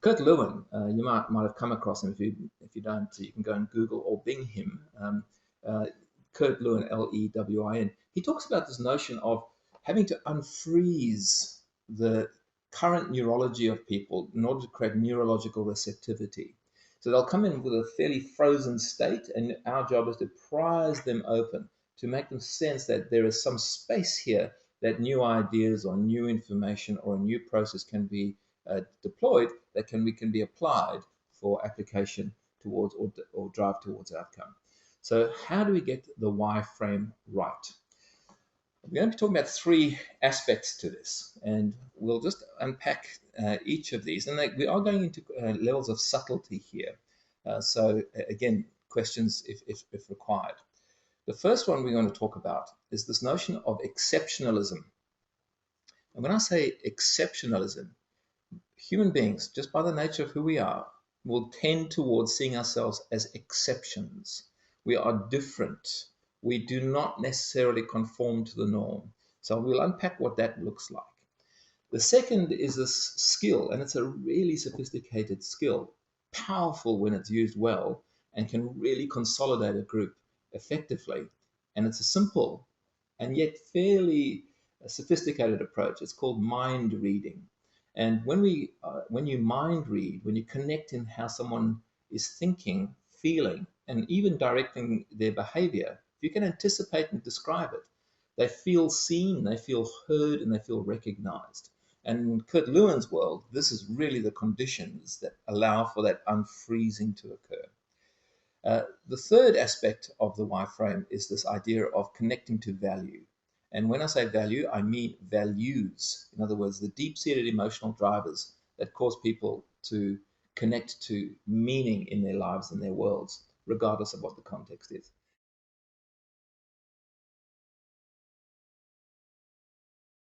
Kurt Lewin, you might have come across him. If you don't, you can go and Google or Bing him. Uh, Kurt Lewin, Lewin. He talks about this notion of having to unfreeze the current neurology of people in order to create neurological receptivity. So they'll come in with a fairly frozen state, and our job is to prise them open to make them sense that there is some space here that new ideas or new information or a new process can be deployed that can be applied for application towards or drive towards outcome. So how do we get the why frame right? We're going to be talking about three aspects to this, and we'll just unpack each of these. And we are going into levels of subtlety here. So again, questions if required. The first one we're going to talk about is this notion of exceptionalism. And when I say exceptionalism, human beings, just by the nature of who we are, will tend towards seeing ourselves as exceptions. We are different. We do not necessarily conform to the norm. So we'll unpack what that looks like. The second is this skill, and it's a really sophisticated skill, powerful when it's used well, and can really consolidate a group effectively. And it's a simple and yet fairly sophisticated approach. It's called mind reading. And when you mind read, when you connect in how someone is thinking, feeling, and even directing their behavior, if you can anticipate and describe it, they feel seen, they feel heard, and they feel recognized. And in Kurt Lewin's world, this is really the conditions that allow for that unfreezing to occur. The third aspect of the why frame is this idea of connecting to value. And when I say value, I mean values. In other words, the deep-seated emotional drivers that cause people to connect to meaning in their lives and their worlds, regardless of what the context is.